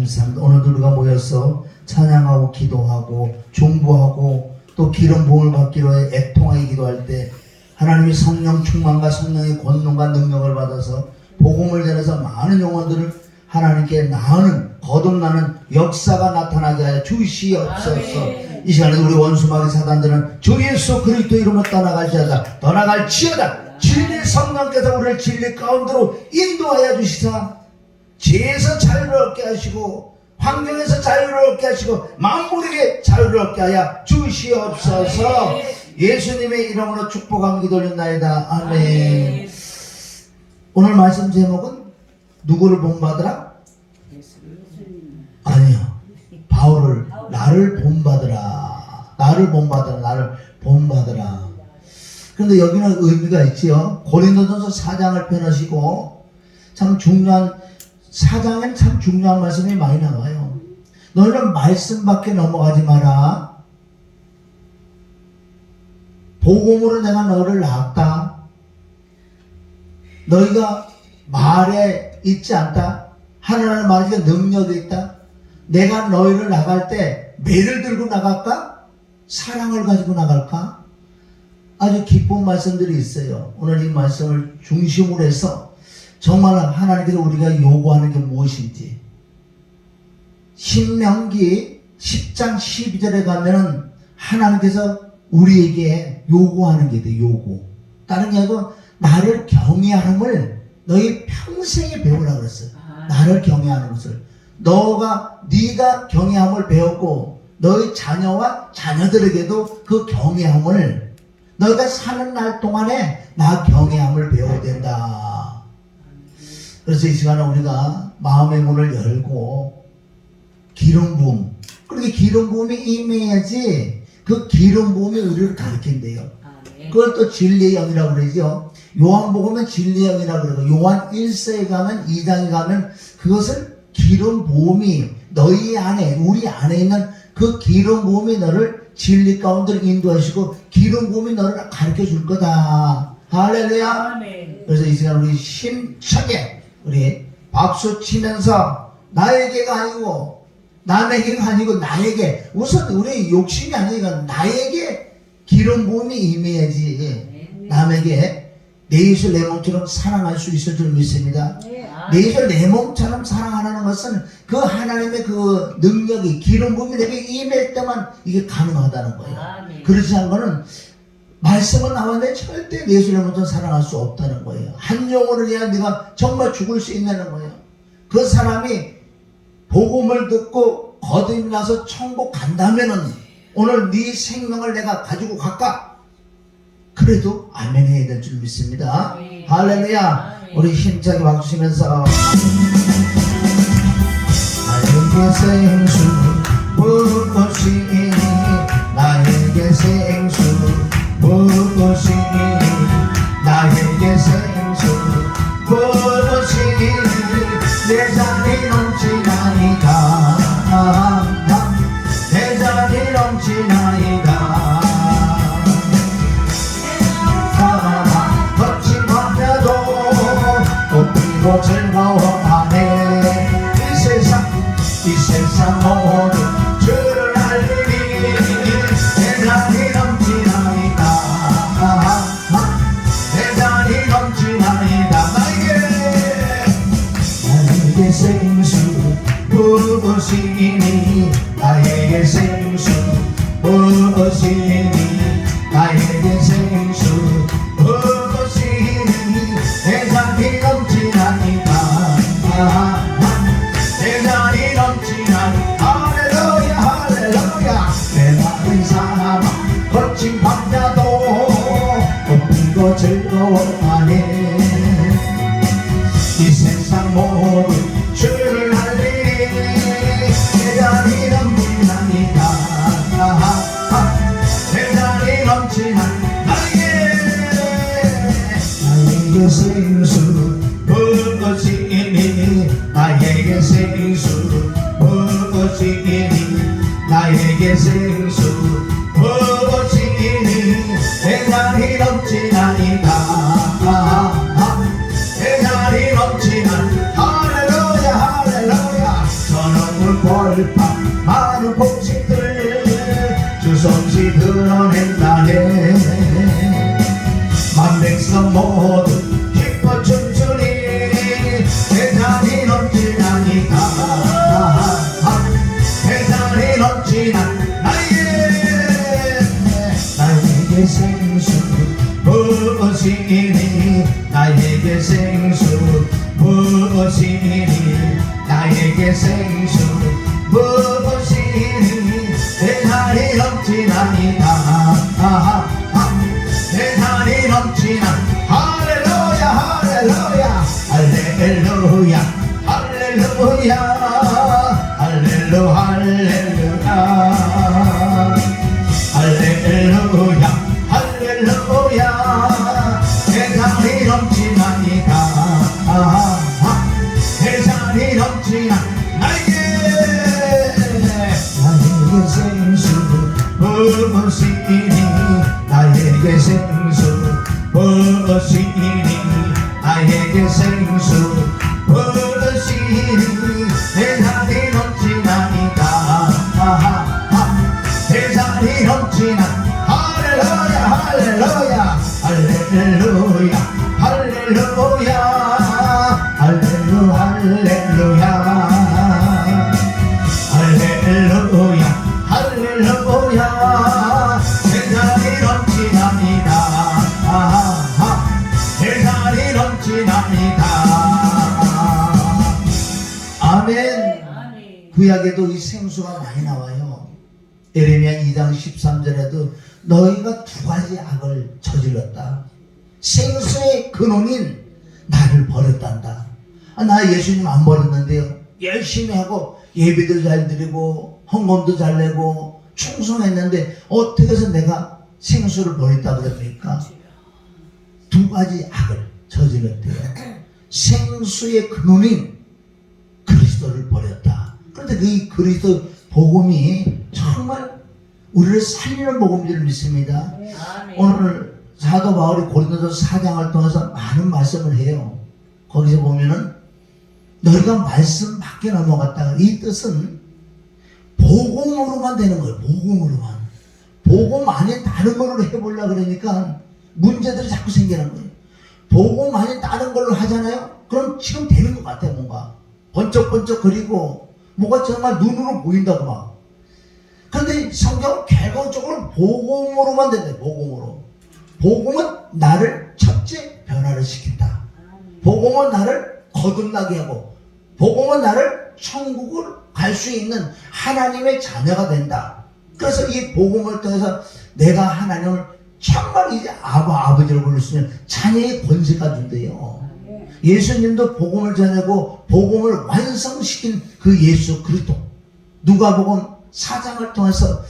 감사합니다. 오늘도 우리가 모여서 찬양하고 기도하고 중보하고 또 기름 부음을 받기로 해 애통하게 기도할 때 하나님이 성령 충만과 성령의 권능과 능력을 받아서 복음을 전해서 많은 영혼들을 하나님께 나으는 거듭나는 역사가 나타나게 하여 주시옵소서. 이 시간에 우리 원수마귀 사단들은 주 예수 그리스도 이름으로 떠나갈지어다 떠나갈지어다. 진리 성령께서 우리를 진리 가운데로 인도하여 주시사 죄에서 자유를 얻게 하시고 환경에서 자유를 얻게 하시고 만물에게 자유를 얻게 하여 주시옵소서. 예수님의 이름으로 축복하며 기도드립니다. 아멘. 오늘 말씀 제목은 누구를 본받으라? 아니요, 바울을 나를 본받으라. 나를 본받으라. 나를 본받으라. 그런데 여기는 의미가 있지요. 고린도전서 4장을 펴놓으시고 참 중요한 4장엔 참 중요한 말씀이 많이 나와요. 너희는 말씀밖에 넘어가지 마라. 복음으로 내가 너를 낳았다. 너희가 말에 있지 않다. 하나님의 말에 능력이 있다. 내가 너희를 나갈 때 매를 들고 나갈까? 사랑을 가지고 나갈까? 아주 기쁜 말씀들이 있어요. 오늘 이 말씀을 중심으로 해서 정말 하나님께서 우리가 요구하는 게 무엇인지 신명기 10장 12절에 가면은 하나님께서 우리에게 요구하는 게 돼. 요구. 다른 게 아니고 나를 경외함을 너희 평생에 배우라고 그랬어요. 나를 경외하는 것을. 네가 경외함을 배웠고 너희 자녀와 자녀들에게도 그 경외함을 너희가 사는 날 동안에 나 경외함을 배워야 된다. 그래서 이 시간에 우리가 마음의 문을 열고 기름 부음, 그렇게 기름 부음이 임해야지 그 기름 부음이 우리를 가르친대요. 그걸 또 진리의 영이라고 그러죠. 요한복음은 진리의 영이라고 그러고 요한 1서에 가면 2장에 가면 그것을 기름 부음이 너희 안에 우리 안에 있는 그 기름 부음이 너를 진리 가운데로 인도하시고 기름 부음이 너를 가르쳐 줄 거다. 할렐루야. 그래서 이 시간 우리 힘차게 우리 박수 치면서 나에게가 아니고 남에게가 아니고 나에게 우선 우리 욕심이 아니라 나에게 기름 부음이 임해야지 남에게 내 이웃을 내 몸처럼 사랑할 수 있을 줄 믿습니다. 내 이웃을 내 몸처럼 사랑하는 것은 그 하나님의 그 능력이 기름 부음이 내게 임할 때만 이게 가능하다는 거예요. 그렇지 않은 거는 말씀은 나왔는데 절대 내 이웃을 내 몸처럼 사랑할 수 없다는 거예요. 한 영혼을 위해 네가 정말 죽을 수 있다는 거예요. 그 사람이 복음을 듣고 거듭이 나서 천국 간다면은 오늘 네 생명을 내가 가지고 갈까? 그래도 아멘 해야 될 줄 믿습니다. 할렐루야. 우리 힘차게 박수 치면서 나에게 생수 무엇이니 나에게 생수 무엇이니 나에게 생수 무엇이니 내 잔이 넘치나이다 내 잔이 넘치나이다 꽃피고 즐거워하네 이 세상 모든 주를 알리니 내 잔이 넘치나이다 내 잔이 넘치나이다 나에게 생수 무엇이니 나에게 생수 무엇이니 나에게 생수 무엇이니 내 잔이 넘치나이다 내 잔이 넘치나이다 할렐루야 할렐루야 내 마른 사람아 거친 밤야도 꽃피고 즐거워하네 이 세상 모든 주를 알리니 내 잔이 넘치나이다 내 잔이 넘치나이다 나에게 생수 무엇이니 나에게 생수 무엇이니 나에게 생수 무엇이니 내 잔이 넘치나이다 내 잔이 넘치나이다 할렐루야 할렐루야 저는 얼파 많은 공식들 주섬시 드러낸다네. 만백성 모두 기뻐 춤추니 대단히 넘치나니까. 대단히 넘치나 나에게 생수 무엇이니. 나에게 생수 무엇이니. 나에게 생수 무엇이니. 대단히 넘치나이다. 대단히 넘치나. 할렐루야 할렐루야 할렐루야 할렐루야 할렐루 할렐루야 할렐루야 할렐루야. 대단히 넘치나이다. 대단히 넘치나. 나에게 생수 무엇이니. 나에게 생수 무엇이니. 나에게 생수 무엇이니. 대단히 넘치나이다. 대단히 넘치나. 할렐루야 할렐루야 할렐루야 할렐루야 할렐루 할렐루야 할렐루야 할렐루야. 대단히 넘치나이다. 대단히 넘치나이다. 아멘. 구약에도 이 생수가 많이 나와요. 예레미야 2장 13절에도 너희가 두 가지 악을 저질렀다. 생수의 근원인 나를 버렸단다. 나 예수님 안 버렸는데요. 열심히 하고 예배도 잘 드리고 헌금도 잘 내고 충성했는데 어떻게 해서 내가 생수를 버렸다 그럽니까? 두 가지 악을 저질렀대요. 생수의 근원인 그리스도를 버렸다. 그런데 그 그리스도 복음이 정말 우리를 살리는 복음인 줄 믿습니다. 오늘 사도 바울이 고린도서 4장을 통해서 많은 말씀을 해요. 거기서 보면은 너희가 말씀 밖에 넘어갔다가, 이 뜻은 복음으로만 되는 거예요. 복음으로만. 복음 아닌 다른 걸로 해보려고 그러니까 문제들이 자꾸 생기는 거예요. 복음 아닌 다른 걸로 하잖아요. 그럼 지금 되는 것 같아요. 뭔가 번쩍번쩍 거리고 뭐가 정말 눈으로 보인다고 막. 그런데 성경은 결과적으로 복음으로만 된대요. 복음으로. 복음은 나를 첫째 변화를 시킨다. 복음은 나를 거듭나게 하고, 복음은 나를 천국을 갈 수 있는 하나님의 자녀가 된다. 그래서 이 복음을 통해서 내가 하나님을 정말 이제 아버지를 부를 수 있는 자녀의 권세가 준대요. 예수님도 복음을 전하고 복음을 완성시킨 그 예수 그리스도. 누가복음 4장을 통해서,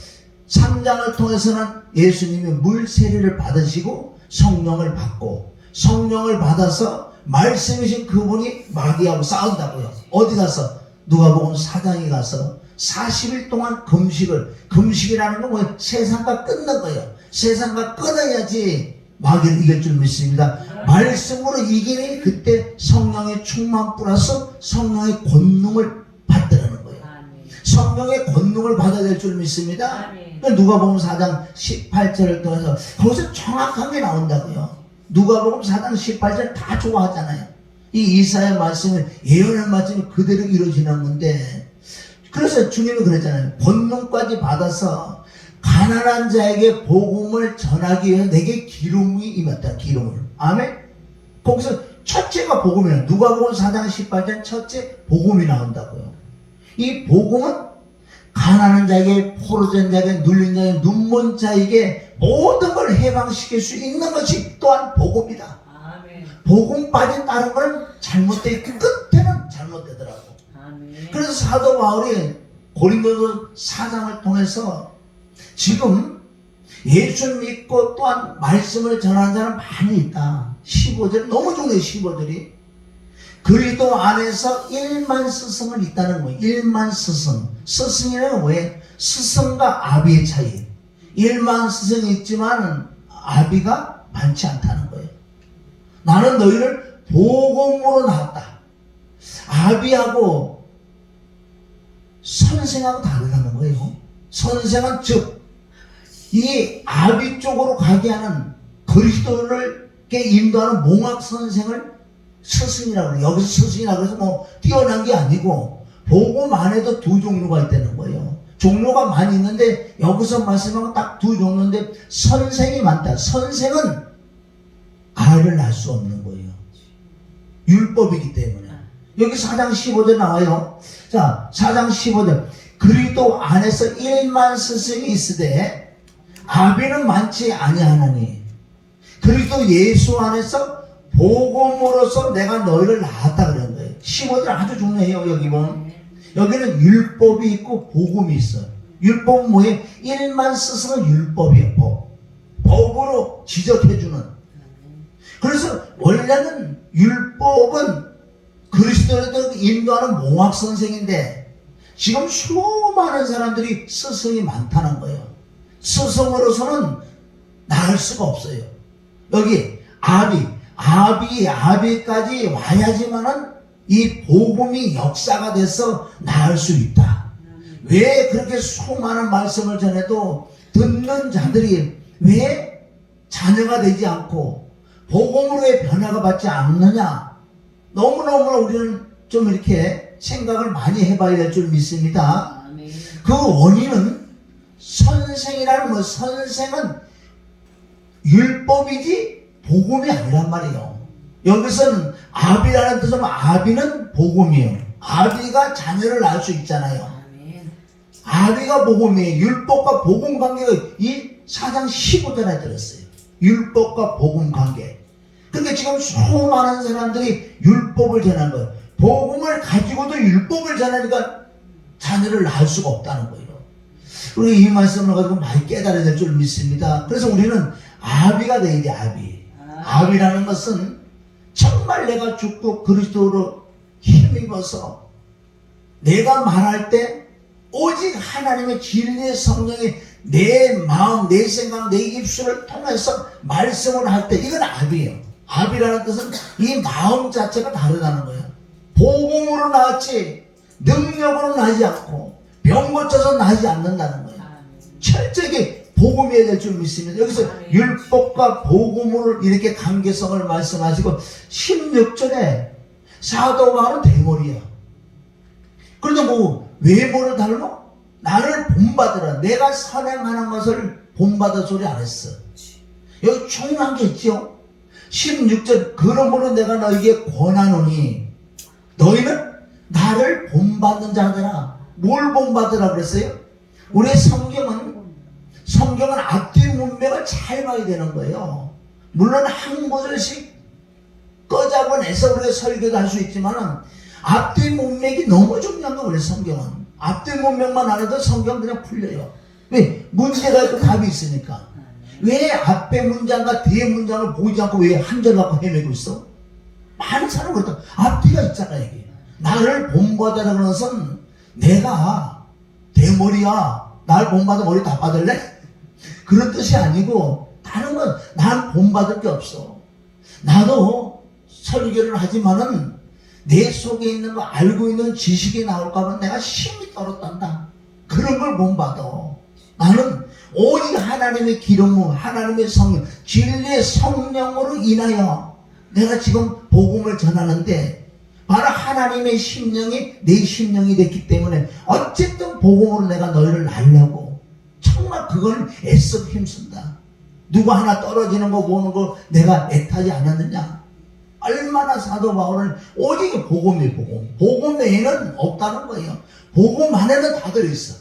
3장을 통해서는 예수님이 물 세례를 받으시고 성령을 받고, 성령을 받아서 말씀이신 그분이 마귀하고 싸운다고요. 어디 가서? 누가복음 4장에 가서 40일 동안 금식이라는 건 뭐예요? 세상과 끊는 거예요. 세상과 끊어야지 마귀를 이길 줄 믿습니다. 말씀으로 이기니 그때 성령의 충만 플러스 성령의 권능을 받더라는 거예요. 성령의 권능을 받아야 될 줄 믿습니다. 누가복음 4장 18절을 통해서 거기서 정확하게 나온다고요. 누가복음 4장 18절 다 좋아하잖아요. 이 이사야 말씀을, 예언의 말씀이 그대로 이루어지는 건데, 그래서 주님은 그랬잖아요. 권능까지 받아서 가난한 자에게 복음을 전하기 위해 내게 기름이 임했다. 기름을. 아멘. 거기서 첫째가 복음이에요. 누가복음 4장 18절 첫째 복음이 나온다고요. 이 복음은 가난한 자에게, 포로된 자에게, 눌린 자에게, 눈먼 자에게 모든 걸 해방시킬 수 있는 것이 또한 복음이다. 아멘. 복음 빠진 다른 건 잘못돼, 끝에는 잘못되더라고. 아멘. 그래서 사도 바울이 고린도서 4장을 통해서 지금 예수 믿고 또한 말씀을 전하는 사람 많이 있다. 15절 너무 중요해요. 15절이 그리스도 안에서 1만 스승은 있다는 거예요. 1만 스승. 스승이라는 뭐예요? 스승과 아비의 차이. 1만 스승이 있지만 아비가 많지 않다는 거예요. 나는 너희를 복음으로 낳았다. 아비하고 선생하고 다르다는 거예요. 선생은 즉 이 아비 쪽으로 가게 하는 그리스도를 인도하는 몽학 선생을 스승이라고 그래요. 여기서 스승이라고 해서 뭐 뛰어난 게 아니고 복음 안에도 두 종류가 있다는 거예요. 종류가 많이 있는데 여기서 말씀하면 딱 두 종류인데 선생이 많다. 선생은 아이를 낳을 수 없는 거예요. 율법이기 때문에. 여기 4장 15절 나와요. 자, 4장 15절. 그리스도 안에서 1만 스승이 있으되 아비는 많지 아니하나니 그리스도 예수 안에서 복음으로서 내가 너희를 낳았다 그런 거예요. 15절 아주 중요해요. 여기 보면 여기는 율법이 있고 복음이 있어요. 율법은 뭐예요? 1만 스승은 율법이에요. 법으로 지적해주는. 그래서 원래는 율법은 그리스도를 인도하는 몽학 선생인데 지금 수많은 사람들이 스승이 많다는 거예요. 스승으로서는 낳을 수가 없어요. 여기 아비까지 와야지만은 이 복음이 역사가 돼서 낳을 수 있다. 왜 그렇게 수많은 말씀을 전해도 듣는 자들이 왜 자녀가 되지 않고 복음으로의 변화가 받지 않느냐? 너무너무 우리는 좀 이렇게 생각을 많이 해봐야 될 줄 믿습니다. 그 원인은 선생이라는 거, 선생은 율법이지 복음이 아니란 말이에요. 여기서는 아비라는 뜻은 아비는 복음이에요. 아비가 자녀를 낳을 수 있잖아요. 아비가 복음이에요. 율법과 복음 관계가 이 4장 15절에 들었어요. 율법과 복음 관계. 그러니까 지금 수많은 사람들이 율법을 전한 거예요. 복음을 가지고도 율법을 전하니까 자녀를 낳을 수가 없다는 거예요. 우리 이 말씀을 가지고 많이 깨달아야 될 줄 믿습니다. 그래서 우리는 아비가 돼야 돼. 아비라는 것은 정말 내가 죽고 그리스도로 힘입어서 내가 말할 때 오직 하나님의 진리의 성령이 내 마음, 내 생각, 내 입술을 통해서 말씀을 할 때 이건 아비예요. 아비라는 뜻은 이 마음 자체가 다르다는 거예요. 복음으로 나왔지 능력으로 나지 않고 병 고쳐서 나지 않는다는 거예요. 철저하게 복음이어야 될 줄 믿습니다. 여기서 율법과 복음을 이렇게 관계성을 말씀하시고 16절에 사도 바울은 대머리야. 그런데 뭐 외모를 닮아? 나를 본받으라. 내가 선행하는 것을 본받아 소리 안 했어. 여기 중요한 게 있죠. 16절 그러므로 내가 너에게 권하노니 너희는 나를 본받는 자들아. 뭘 본받으라 그랬어요? 우리 성경은 앞뒤 문맥을 잘 봐야 되는 거예요. 물론 한 구절씩 꺼잡아내서 우리가 설교도 할 수 있지만 앞뒤 문맥이 너무 중요한 거예요. 우리 성경은 앞뒤 문맥만 알아도 성경 그냥 풀려요. 왜? 문제가 있고 답이 있으니까. 왜 앞에 문장과 뒤에 문장을 보지 않고 왜 한 절 갖고 헤매고 있어? 많은 사람은 그렇다. 앞뒤가 있잖아 이게. 나를 본받으라 그러는 것은 내가 대머리야. 날 본받아 머리 다 받을래? 그런 뜻이 아니고 다른 건 난 본받을 게 없어. 나도 설교를 하지만은 내 속에 있는 거 알고 있는 지식이 나올까 봐 내가 힘이 떨어진다. 그런 걸 본받아. 나는 오직 하나님의 기름, 하나님의 성령, 진리의 성령으로 인하여 내가 지금 복음을 전하는데 바로 하나님의 심령이 내 심령이 됐기 때문에 어쨌든 복음으로 내가 너희를 낳으려고 정말 그걸 애써 힘쓴다. 누구 하나 떨어지는 거 보는 거 내가 애타지 않았느냐. 얼마나 사도 바울은 오직 복음이 복음 외에는 없다는 거예요. 복음 안에는 다 들어있어.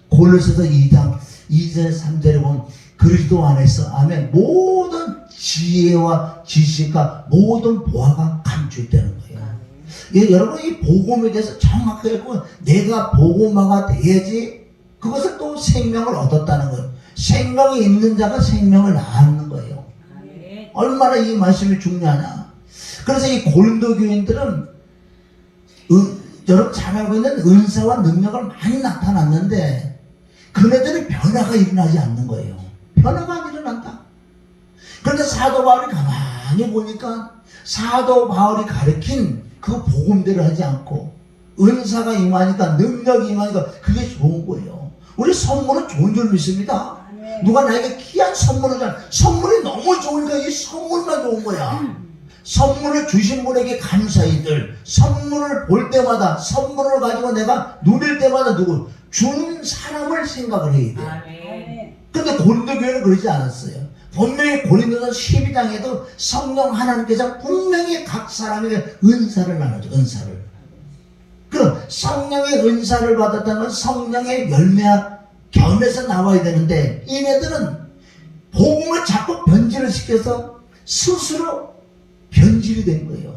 골로새서 2장 2절 3절에 보면 그리스도 안에서 아멘 모든 지혜와 지식과 모든 보화가 감추있다는 거예요. 예, 여러분 이 복음에 대해서 정확하게 알고 내가 복음화가 돼야지 그것을 또 생명을 얻었다는 거예요. 생명이 있는 자가 생명을 낳는 거예요. 얼마나 이 말씀이 중요하냐. 그래서 이 고린도 교인들은 여러분 잘 알고 있는 은사와 능력을 많이 나타났는데 그네들이 변화가 일어나지 않는 거예요. 변화가 안 일어난다. 그런데 사도 바울이 가만히 보니까 사도 바울이 가르친 그 복음대로 하지 않고 은사가 임하니까, 능력이 임하니까 그게 좋은 거예요. 우리 선물은 좋은 줄 믿습니다. 누가 나에게 귀한 선물을 줘. 선물이 너무 좋으니까 이 선물만 좋은 거야. 선물을 주신 분에게 감사히 늘, 선물을 볼 때마다, 선물을 가지고 내가 누릴 때마다 누구 준 사람을 생각을 해야 돼. 근데 고린도 교회는 그러지 않았어요. 분명히 고린도서 12장에도 성령 하나님께서 분명히 각 사람에게 은사를 나눠줘. 은사를. 그럼 성령의 은사를 받았다면 성령의 열매와 겸해서 나와야 되는데, 이네들은 복음을 자꾸 변질을 시켜서 스스로 변질이 된 거예요.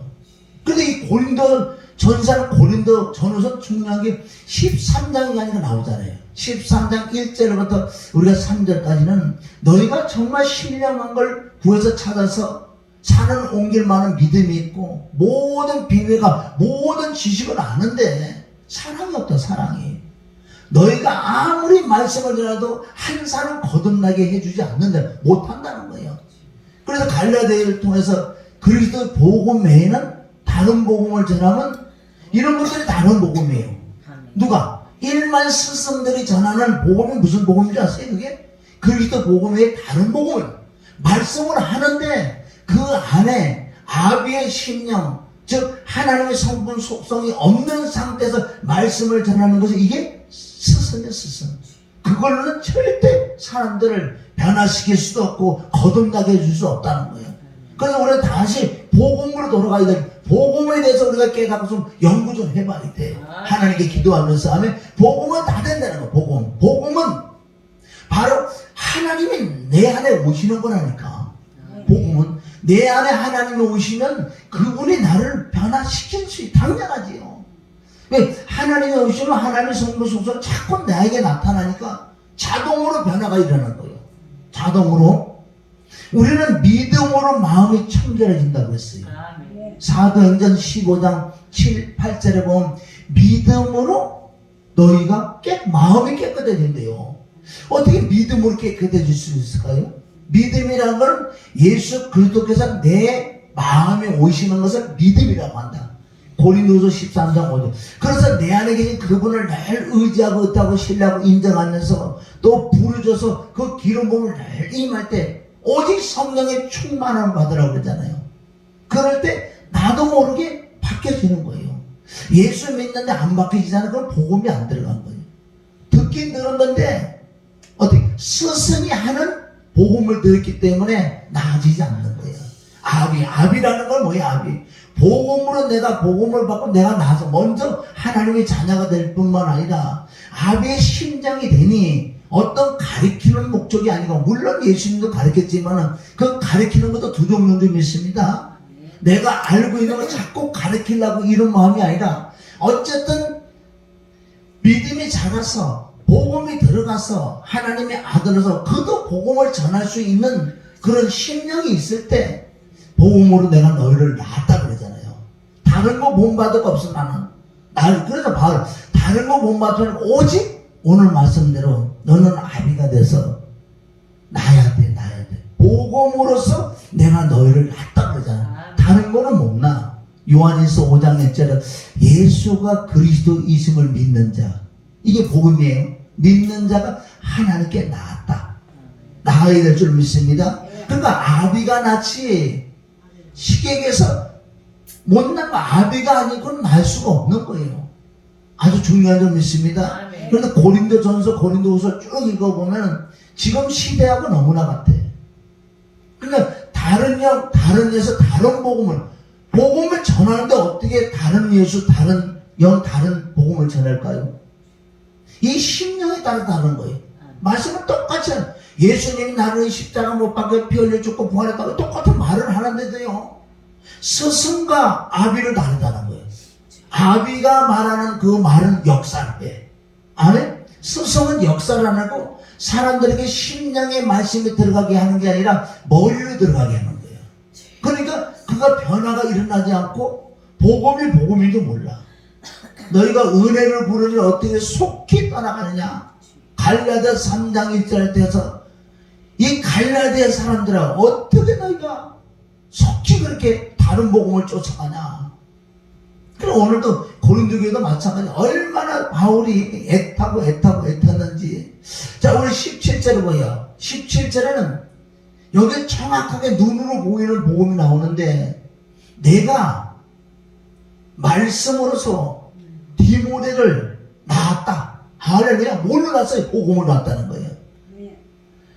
근데 이 고린도 전서는 고린도 전후서 중요한 게 13장이 아니라 나오잖아요. 13장 1절부터 우리가 3절까지는 너희가 정말 신령한 걸 구해서 찾아서 사는 옮길 만한 믿음이 있고 모든 비밀과 모든 지식을 아는데 사랑이 없다. 사랑이. 너희가 아무리 말씀을 전해도 한 사람 거듭나게 해주지 않는데 못한다는 거예요. 그래서 갈라디아를 통해서 그리스도 복음 외에는 다른 복음을 전하면 이런 것들이 다른 복음이에요. 누가? 일반 스승들이 전하는 복음이 무슨 복음인지 아세요? 그게? 그리스도 복음 외에 다른 복음을 말씀을 하는데 그 안에 아비의 심령, 즉 하나님의 성분 속성이 없는 상태에서 말씀을 전하는 것은 이게 스승이에요. 스승. 그걸로는 절대 사람들을 변화시킬 수도 없고 거듭나게 해줄 수 없다는 거예요. 그래서 우리는 다시 복음으로 돌아가야 돼. 복음에 대해서 우리가 깨닫고 좀 연구 좀 해봐야 돼. 하나님께 기도하면서 하면 복음은 다 된다는 거. 복음. 복음은 바로 하나님이 내 안에 오시는 거라니까. 복음은 내 안에 하나님이 오시면 그분이 나를 변화시킬 수 있다. 당연하지요. 하나님이 오시면 하나님의 성부 속성 자꾸 나에게 나타나니까 자동으로 변화가 일어나는 거예요. 자동으로. 우리는 믿음으로 마음이 청결해진다고 했어요. 사도행전 15장 7, 8절에 보면 믿음으로 너희가 마음이 깨끗해진대요. 어떻게 믿음으로 깨끗해질 수 있을까요? 믿음이라는 건 예수 그리스도께서 내 마음에 오시는 것을 믿음이라고 한다. 고린도서 13장 5절. 그래서 내 안에 계신 그분을 늘 의지하고 있다고 신뢰하고 인정하면서 또 부르셔서 그 기름 부음을 늘 임할 때 오직 성령의 충만함을 받으라고 그러잖아요. 그럴 때 나도 모르게 바뀌어지는 거예요. 예수 믿는데 안 바뀌지잖아요. 그럼 복음이 안 들어간 거예요. 듣긴 들었는데 어떻게 스승이 하는 복음을 들었기 때문에 나아지지 않는 거예요. 아비라는 건 뭐예요? 아비. 복음으로 내가 복음을 받고 내가 나서 먼저 하나님의 자녀가 될 뿐만 아니라 아비의 심장이 되니 어떤 가르치는 목적이 아니고, 물론 예수님도 가르쳤지만 그 가르치는 것도 두 종류인 줄 믿습니다. 내가 알고 있는 걸 자꾸 가르치려고 이런 마음이 아니라 어쨌든 믿음이 자라서 복음이 들어가서 하나님의 아들로서 그도 복음을 전할 수 있는 그런 심령이 있을 때 복음으로 내가 너희를 낳았다 그러잖아요. 다른 거 본받을 거 없어 나는. 그래서 바로 다른 거 본받으면 오직 오늘 말씀대로 너는 아비가 돼서 낳아야 돼. 복음으로서 내가 너희를 낳았다 그러잖아. 다른 거는 못 낳아. 요한일서 5장 1절에 예수가 그리스도이심을 믿는 자, 이게 복음이에요. 믿는 자가 하나님께 낳았다. 낳아야 될 줄 믿습니다. 그러니까 아비가 낳지 시객에서 못난 거 아비가 아니고는 낳을 수가 없는 거예요. 아주 중요한 줄 믿습니다. 그런데 고린도전서, 고린도후서 쭉 읽어보면 지금 시대하고 너무나 같아. 그러니까 다른 예수, 다른 복음을 전하는데 어떻게 다른 예수, 다른 복음을 전할까요? 이 심령에 따라 다른 거예요. 말씀은 똑같이 예수님이 나를 십자가 못 박혀 피 흘려 죽고 부활했다고 똑같은 말을 하는데도요, 스승과 아비를 다르다는 거예요. 아비가 말하는 그 말은 역사를 해. 아멘? 스승은 역사를 안 하고 사람들에게 심령의 말씀이 들어가게 하는 게 아니라 머리로 들어가게 하는 거예요. 그러니까 그가 변화가 일어나지 않고 복음이 복음인지 몰라. 너희가 은혜를 부르니 어떻게 속히 떠나가느냐. 갈라디아 3장 1절에 대해서 이 갈라디아 사람들아 어떻게 너희가 속히 그렇게 다른 복음을 쫓아가냐. 그럼 오늘도 고린도 교회도 마찬가지. 얼마나 바울이 애탔는지. 자, 우리 17절을 보여. 17절에는 여기 정확하게 눈으로 보이는 복음이 나오는데, 내가 말씀으로서 디모데를 낳았다. 할렐루야. 뭘로 낳았어요? 복음을 낳았다는 거예요.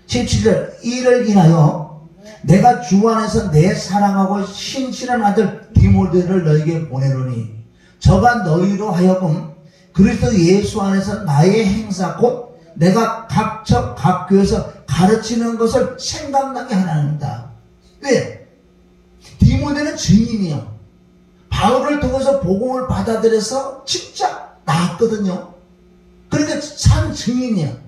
17절, 이를 인하여 내가 주 안에서 내 사랑하고 신실한 아들 디모데를 너에게 보내노니 저가 너희로 하여금 그리스도 예수 안에서 나의 행사 곧 내가 각처 각 교회에서 가르치는 것을 생각나게 하나입니다. 왜? 디모데는 증인이요. 바울을 통해서 복음을 받아들여서 진짜 나았거든요. 그러니까 산 증인이야.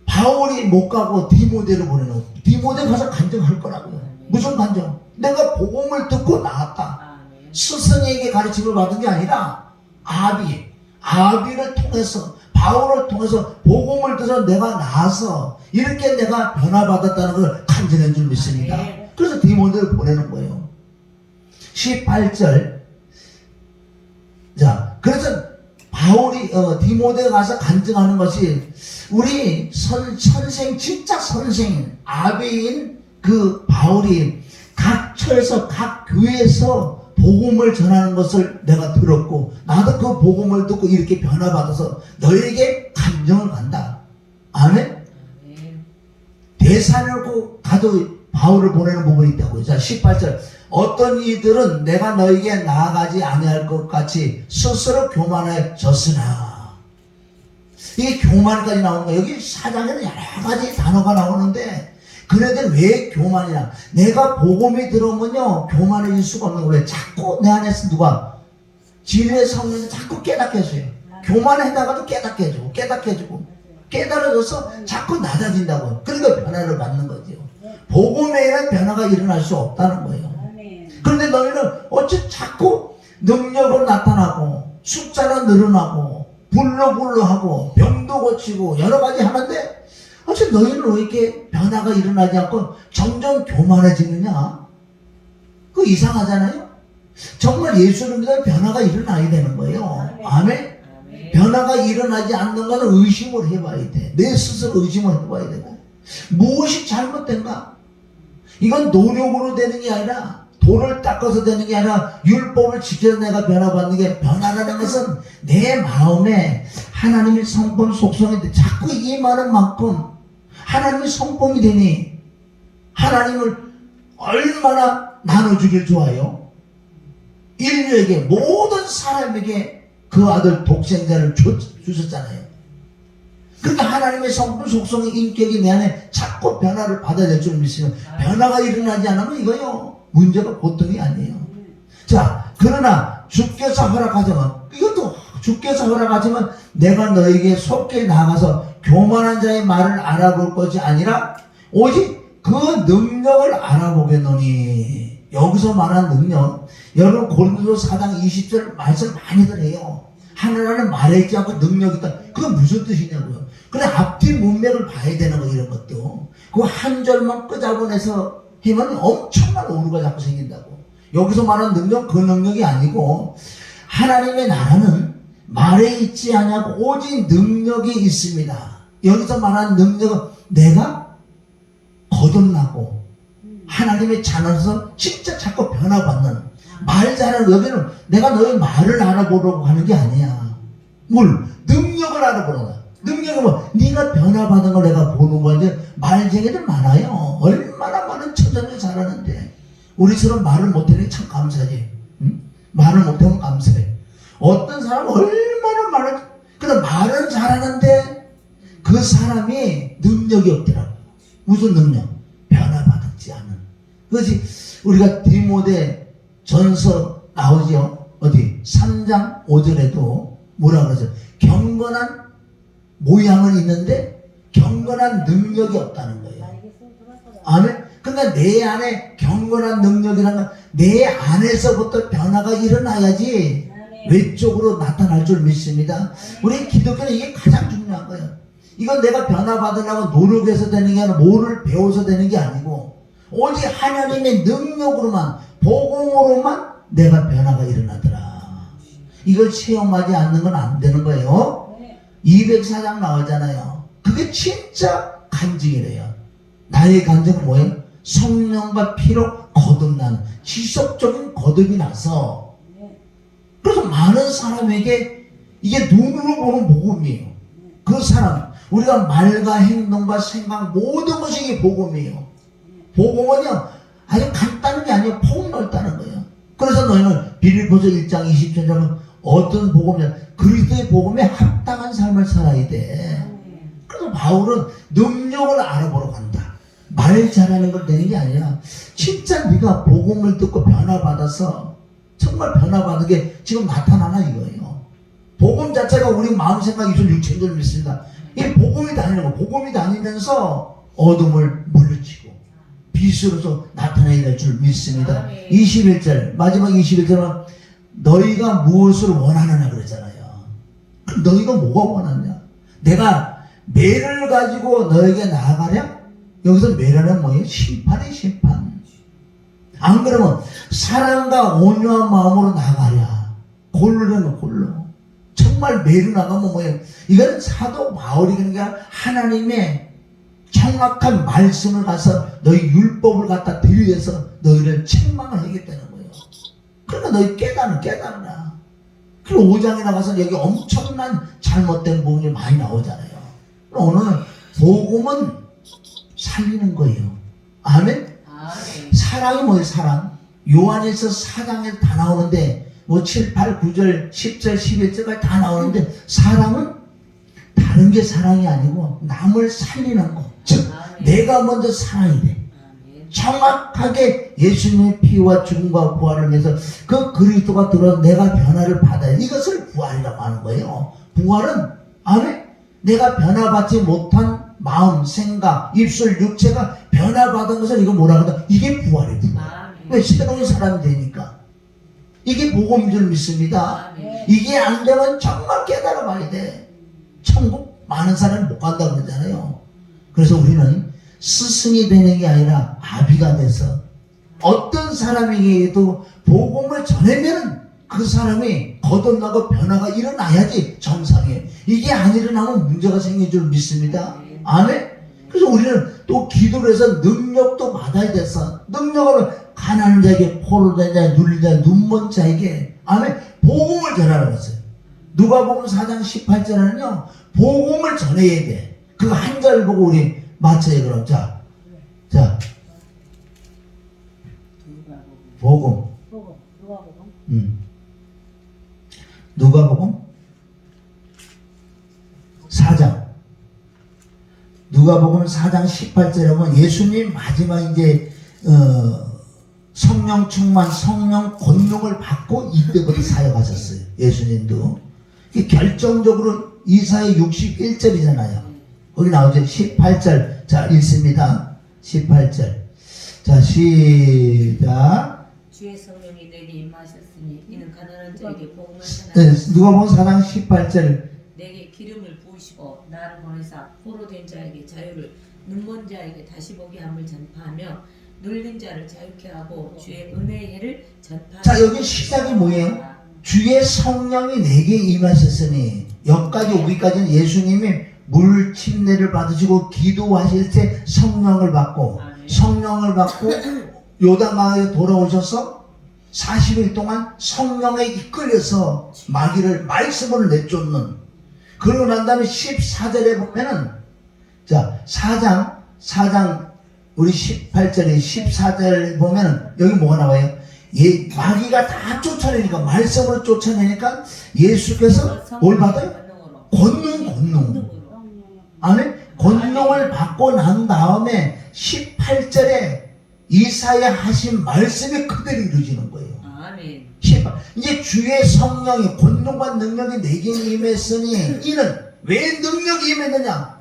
바울이 못 가고 디모데를 보내놓고 디모데 가서 간증할 거라고요. 무슨 간증? 내가 복음을 듣고 나았다. 스승에게 가르침을 받은 게 아니라 아비를 통해서 바울을 통해서 복음을 들어 내가 나아서 이렇게 내가 변화받았다는 걸 간증한 줄 믿습니다. 그래서 디모데를 보내는 거예요. 18절. 자, 그래서 바울이 디모데에 가서 간증하는 것이 우리 선생 진짜 선생인 아비인 그 바울이 각 처에서 각 교회에서 복음을 전하는 것을 내가 들었고 나도 그 복음을 듣고 이렇게 변화받아서 너에게 간증을 간다. 아멘? 대사령고 가도 바울을 보내는 부분이 있다고요. 자, 18절. 어떤 이들은 내가 너에게 나아가지 아니할 것 같이 스스로 교만해졌으나. 이게 교만까지 나오는 거예요. 여기 사장에는 여러 가지 단어가 나오는데 그네들 왜 교만이냐. 내가 복음이 들어오면요 교만해질 수가 없는 거예요. 자꾸 내 안에서 누가 진리의 성령이 자꾸 깨닫게 해줘요. 교만해다가도 깨닫게 해주고 깨달아져서 자꾸 낮아진다고요. 그러니까 변화를 받는 거죠. 복음에는 변화가 일어날 수 없다는 거예요. 그런데 너희는 어째 자꾸 능력은 나타나고 숫자는 늘어나고 불로 하고 병도 고치고 여러 가지 하는데 어째 너희는 왜 이렇게 변화가 일어나지 않고 점점 교만해지느냐? 그거 이상하잖아요. 정말 예수를 믿으면 변화가 일어나야 되는 거예요. 아멘? 변화가 일어나지 않는 거는 의심을 해봐야 돼. 내 스스로 의심을 해봐야 되고 무엇이 잘못된가? 이건 노력으로 되는 게 아니라 돌을 닦아서 되는 게 아니라 율법을 지켜서 내가 변화받는 게 변화라는 것은 내 마음에 하나님의 성품 속성인데 자꾸 임하는 만큼 하나님의 성품이 되니 하나님을 얼마나 나눠주길 좋아요. 인류에게 모든 사람에게 그 아들 독생자를 주셨잖아요. 그러니까 하나님의 성품 속성의 인격이 내 안에 자꾸 변화를 받아야 될 줄 믿으면 변화가 일어나지 않으면 이거요 문제가 보통이 아니에요. 자, 그러나 주께서 허락하시면 이것도 주께서 허락하시면 내가 너에게 속게 나가서 교만한 자의 말을 알아볼 것이 아니라 오직 그 능력을 알아보겠노니. 여기서 말한 능력, 여러분 고린도서 4장 20절 말씀 많이들 해요. 하나님은 말했지 않고 능력이 있다. 그건 무슨 뜻이냐고요. 그래 앞뒤 문맥을 봐야 되는 거 이런 것도. 그 한 절만 끄잡아내서 하면 엄청난 오류가 자꾸 생긴다고. 여기서 말하는 능력 그 능력이 아니고 하나님의 나라는 말에 있지 아니하고 오직 능력이 있습니다. 여기서 말하는 능력은 내가 거듭나고 하나님의 자녀로서 진짜 자꾸 변화받는 말 잘하는 여기는 내가 너의 말을 알아보려고 하는 게 아니야. 뭘? 능력을 알아보는 거야. 능력은 뭐? 네가 변화받은 걸 내가 보는 거지. 말쟁이들 많아요. 얼마나 많은 천재들 잘하는데 우리처럼 말을 못하는 게 참 감사하지. 응? 말을 못하면 감사해. 어떤 사람은 얼마나 말은 잘하는데 그 사람이 능력이 없더라고. 무슨 능력? 변화받지 않은. 그것이 우리가 디모데 전서 나오죠. 어디? 3장 5절에도 뭐라 그러죠? 경건한 모양은 있는데 경건한 능력이 없다는 거예요. 아멘? 그러니까 내 안에 경건한 능력이라는 건 내 안에서부터 변화가 일어나야지 외적으로 나타날 줄 믿습니다. 우리 기독교는 이게 가장 중요한 거예요. 이건 내가 변화받으려고 노력해서 되는 게 아니라 뭐를 배워서 되는 게 아니고 오직 하나님의 능력으로만 복음으로만 내가 변화가 일어나더라. 이걸 체험하지 않는 건 안 되는 거예요. 204장 나오잖아요. 그게 진짜 간증이래요. 나의 간증은 뭐예요? 성령과 피로 거듭나는 지속적인 거듭이 나서, 그래서 많은 사람에게 이게 눈으로 보는 복음이에요. 그 사람, 우리가 말과 행동과 생각 모든 것이 이게 복음이에요. 복음은요 아주 간단한 게 아니에요. 폭넓다는 거예요. 그래서 너희는 빌립보서 1장 20절에 어떤 복음이냐, 그리스도의 복음에 합당한 삶을 살아야 돼. 그래서 바울은 능력을 알아보러 간다. 말 잘하는 걸 되는 게 아니라 진짜 네가 복음을 듣고 변화받아서 정말 변화받은 게 지금 나타나나 이거예요. 복음 자체가 우리 마음, 생각, 입술, 육체, 인을 믿습니다. 이 복음이 다니는 거. 복음이 다니면서 어둠을 물리치고 빛으로서 나타나야 될 줄 믿습니다. 21절 마지막 21절은 너희가 무엇을 원하느냐 그랬잖아요. 너희가 뭐가 원하냐? 내가 매를 가지고 너에게 나아가랴? 여기서 매라는 뭐예요? 심판의 심판. 안 그러면 사랑과 온유한 마음으로 나가랴. 골로는 골로. 정말 매로 나가면 뭐예요? 이건 사도 바울이 그러니까 하나님의 정확한 말씀을 가서 너희 율법을 갖다 들여서 너희를 책망을 하겠다는 거예요. 그러니까 너희 깨달으라. 그리고 5장에 나가서 여기 엄청난 잘못된 부분이 많이 나오잖아요. 오늘은 복음은 살리는 거예요. 아멘? 사랑이 뭐예요? 사랑. 요한일서 4장에 다 나오는데 뭐 7, 8, 9절, 10절, 11절까지 다 나오는데 사랑은 다른 게 사랑이 아니고 남을 살리는 거. 즉 내가 먼저 사랑이 돼. 정확하게 예수님의 피와 죽음과 부활을 위해서 그 그리스도가 들어서 내가 변화를 받아야 이것을 부활이라고 하는 거예요. 부활은 아멘? 내가 변화받지 못한 마음, 생각, 입술, 육체가 변화받은 것을 이거 뭐라 그러나 이게 부활이에요. 왜? 새로운 사람이 되니까. 이게 복음인 줄 믿습니다. 이게 안 되면 정말 깨달아 봐야 돼. 천국 많은 사람이 못 간다고 그러잖아요. 그래서 우리는 스승이 되는 게 아니라 아비가 돼서 어떤 사람에게도 복음을 전하면 그 사람이 거듭나고 변화가 일어나야지 정상이에요. 이게 안 일어나면 문제가 생길 줄 믿습니다. 아멘? 그래서 우리는 또 기도를 해서 능력도 받아야 돼서 능력을 가난한 자에게, 포로된 자에게, 눌린 자에게, 눈먼 자에게 아멘? 복음을 전하라고 했어요. 누가복음 4장 18절에는요 복음을 전해야 돼. 그 한 절 보고 우리 맞춰요. 그럼 자 복음 누가복음 4장 누가복음 4장 18절에 보면 예수님 마지막 이제 성령 충만, 성령 권능을 받고 이때부터 사역하셨어요. 예수님도 결정적으로 이사야 61절이잖아요. 거기 나오죠. 18절 자 읽습니다. 18절 자 시작. 주의 성령이 내게 임하셨으니 이는 가난한 자에게 복음을 네, 전하시고 누가복음 4장 18절 내게 기름을 부으시고 나를 보내사 포로된 자에게 자유를, 눈먼 자에게 다시 보게 함을 전파하며 눌린 자를 자유케 하고 주의 은혜의 해를 전파하시고. 자 여기 시작이 뭐예요? 주의 성령이 내게 임하셨으니 여기까지 오기까지는 예수님이 물 침례를 받으시고 기도하실 때 성령을 받고 성령을 받고 요단강에 돌아오셔서 40일 동안 성령에 이끌려서 마귀를 말씀을 내쫓는. 그러고 난 다음에 14절에 보면은 자 4장 우리 18절에 14절 보면은 여기 뭐가 나와요? 마귀가 다 쫓아내니까 말씀으로 쫓아내니까 예수께서 뭘 받아요? 권능 아멘? 권능을 받고 난 다음에 18절에 이사야 하신 말씀이 그대로 이루어지는 거예요. 아멘. 이제 주의 성령이 권능과 능력이 내게 임했으니 이는 왜 능력이 임했느냐?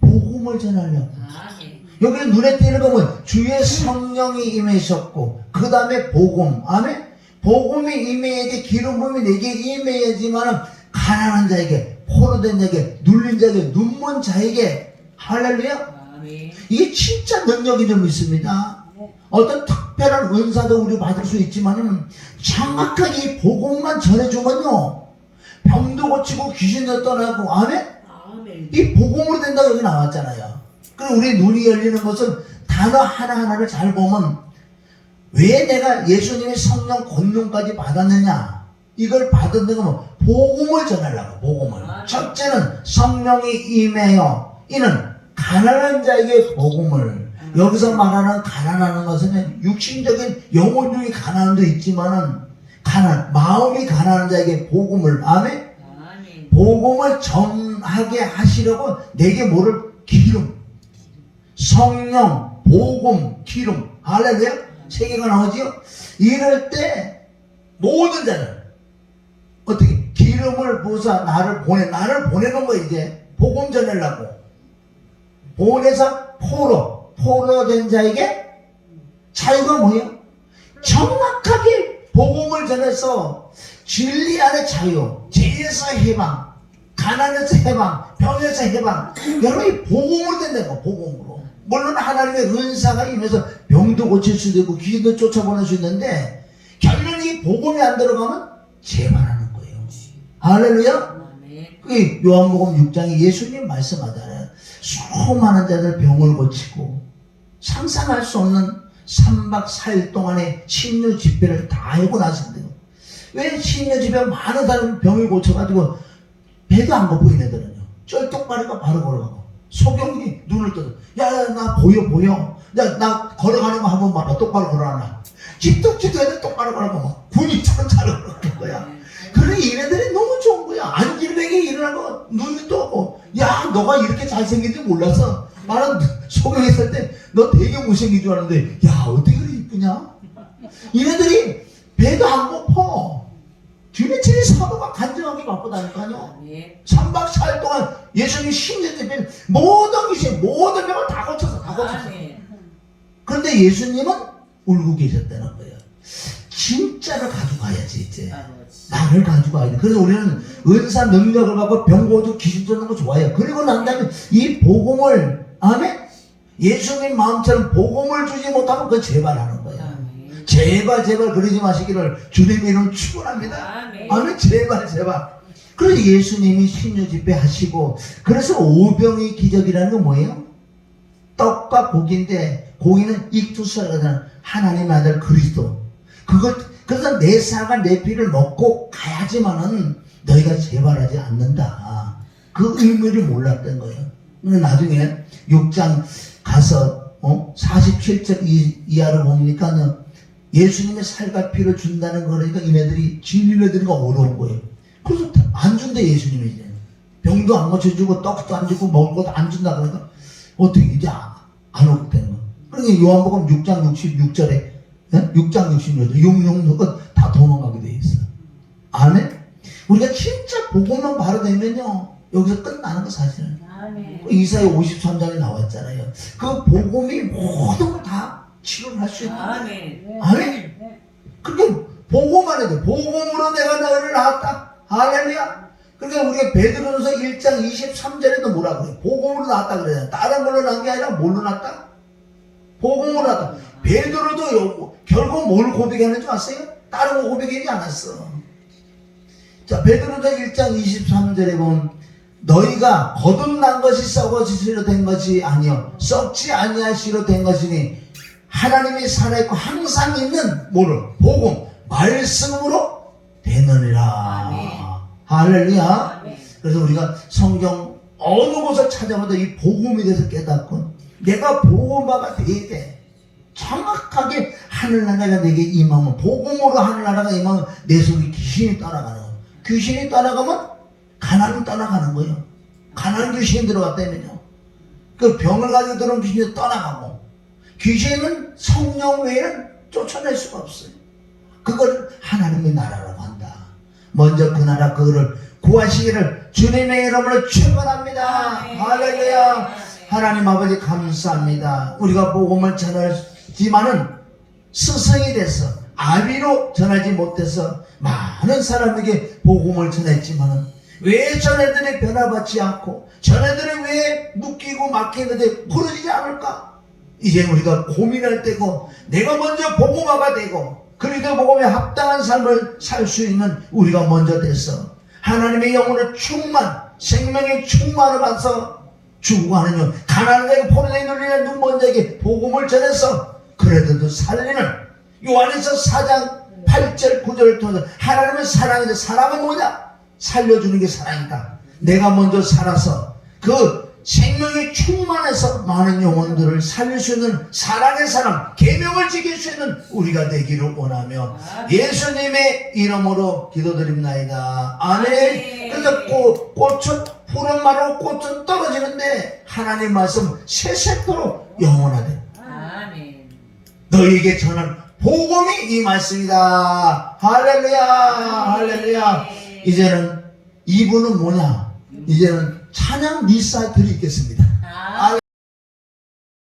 복음을 전하려고. 아멘. 여기는 눈에 띄는 거 뭐예요? 주의 성령이 임하셨고 그 다음에 복음. 아멘? 복음이 임해야지, 기름 부음이 내게 임해야지만 가난한 자에게, 포로된 자에게, 눌린 자에게, 눈먼 자에게 할렐루야. 아멘. 이게 진짜 능력이 좀 있습니다. 어떤 특별한 은사도 우리 받을 수 있지만은 정확하게 이 복음만 전해주면요 병도 고치고 귀신도 떠나고 아멘? 아멘. 이 복음으로 된다고 여기 나왔잖아요. 그리고 우리 눈이 열리는 것은 단어 하나하나를 잘 보면 왜 내가 예수님의 성령 권능까지 받았느냐, 이걸 받은 건 복음을 전하려고. 복음을. 첫째는 성령이 임해요. 이는 가난한 자에게 복음을. 여기서 말하는 가난하는 것은 육신적인 영혼중의 가난도 있지만은 마음이 가난한 자에게 복음을. 아멘? 복음을 전하게 하시려고 내게 뭐를? 기름. 성령, 복음, 기름. 할렐루야? 세 개가 나오지요? 이럴 때 모든 자는 어떻게? 기름을 부어서 나를 보내는 거야. 이제 복음 전하려고 보내서 포로된 자에게 자유가 뭐예요? 정확하게 복음을 전해서 진리 안에 자유, 죄에서 해방, 가난에서 해방, 병에서 해방. 여러분이 복음으로 된다는 거. 복음으로. 물론 하나님의 은사가 임해서 병도 고칠 수도 있고 귀신도 쫓아보낼 수 있는데 결국은 이 복음이 안 들어가면 재발하는 거예요. 할렐루야. 그게 요한복음 6장에 예수님 말씀하잖아요. 수많은 자들 병을 고치고 상상할 수 없는 3박 4일 동안의 신유 집회를 다 하고 나선대요. 왜 신유 집회 많은 사람이 병을 고쳐가지고 배도 안 고프고 얘네들은요. 쩔뚝거리가 바로 걸어가고 소경이 눈을 떠서 야 나 보여 야 나 걸어가는 거 한번 봐봐. 똑바로 걸어가나. 집도 애들 똑바로 걸어가면 군인처럼 잘 걸어가는 거야. 그러니 얘네들이 너무 좋은 거야. 안길뱅이 일어나고 눈이 떠고 야 너가 이렇게 잘생긴 줄 몰랐어. 나는 소경했을 때 너 되게 못생긴 줄 알았는데 야 어떻게 그렇게 이쁘냐. 얘네들이 배도 안 고파. 뒤늦게 사도가 간증하기 바쁘다니까요. 3박 4일 동안 예수님이 10년 집에 모든 귀신, 모든 병을 다 고쳤어. 그런데 예수님은 울고 계셨다는 거예요. 진짜를 가져가야지 이제. 나를 가져가야 돼. 그래서 우리는 은사 능력을 갖고 병 고치고 귀신 쫓는 거 좋아해요. 그리고 난 다음에 이 복음을, 아멘? 예수님 마음처럼 복음을 주지 못하면 그건 재발하는 거예요. 제발 그러지 마시기를 주님의 이름 축원합니다. 아멘. 제발. 그래서 예수님이 신유 집회 하시고, 그래서 오병의 기적이라는 건 뭐예요? 떡과 고기인데 고기는 익투스라는 하나님의 아들 그리스도. 그래서 내 살과 내 피를 먹고 가야지만은 너희가 재발하지 않는다. 그 의미를 몰랐던 거예요. 근데 나중에 6장 가서 47절 이하로 보니까 예수님의 살과 피를 준다는 거니까 얘네들이 진리를 드리기가 어려운 거예요. 그래서 안 준대 예수님이 이제. 병도 안 고쳐주고 떡도 안 주고 먹을 것도 안 준다 그러니까 어떻게 이제 안 오게 되는 거예요. 그러니까 요한복음 6장 66절에 6장 66절 66은 다 도망가게 돼 있어. 아멘? 우리가 진짜 복음만 바로 되면요 여기서 끝나는 거 사실은. 이사야 53장에 나왔잖아요. 그 복음이 모든 걸 다 치료를 할 수 있는 거예요. 아멘? 그러니까 복음만 해도 복음으로 내가 너희를 낳았다. 할렐루야. 그러니까 우리가 베드로전서 1장 23절에도 뭐라 그래요? 복음으로 낳았다 그래요. 다른 걸로 낳은 게 아니라 뭘로 낳았다? 복음으로 낳았다. 베드로도 결국 뭘 고백하는 줄 아세요? 다른 거 고백하지 않았어. 자, 베드로전서 1장 23절에 보면 너희가 거듭난 것이 썩어지시로 된 것이 아니요 썩지 아니하시로 된 것이니 하나님이 살아있고 항상 있는 뭐를? 복음, 말씀으로 되느니라. 할렐루야. 그래서 우리가 성경 어느 곳을 찾아봐도 이 복음에 대해서 깨닫고 내가 복음화가 돼야 돼. 정확하게 하늘나라가 내게 임하면 복음으로 하늘나라가 임하면 내 속에 귀신이 떠나가는 거예요. 귀신이 떠나가면 가난이 떠나가는 거예요. 가난 귀신이 들어갔다면요. 그 병을 가지고 들어온 귀신이 떠나가고 귀신은 성령 외에는 쫓아낼 수가 없어요. 그걸 하나님의 나라라고 한다. 먼저 그 나라 그거를 구하시기를 주님의 이름으로 축원합니다. 할렐루야. 하나님 아버지 감사합니다. 우리가 복음을 전하지만은 스승이 돼서 아비로 전하지 못해서 많은 사람에게 복음을 전했지만은 왜 전애들이 변화받지 않고 전애들이 왜 묶이고 막히는데 부러지지 않을까? 이제 우리가 고민할 때고 내가 먼저 복음화가 되고 그리스도 복음에 합당한 삶을 살 수 있는 우리가 먼저 돼서 하나님의 영혼의 충만, 생명의 충만을 받아서 죽어가는 영, 가난한 자에게 포로되게 눌리는 눈먼 자에게 복음을 전해서 그래도 살리는 요한에서 4장 8절 9절을 통해서 하나님의 사랑인데 사랑은 뭐냐? 살려주는 게 사랑이다. 내가 먼저 살아서 그 생명이 충만해서 많은 영혼들을 살릴 수 있는 사랑의 사람, 계명을 지킬 수 있는 우리가 되기를 원하며 예수님의 이름으로 기도드립나이다. 아멘. 그래서 꽃은 푸른 마루 꽃은 떨어지는데 하나님 말씀 세세토록 영원하대. 아멘. 너희에게 전한 복음이 이 말씀이다. 할렐루야, 할렐루야. 이제는 2부는 뭐냐? 이제는 찬양 미사 드리겠습니다.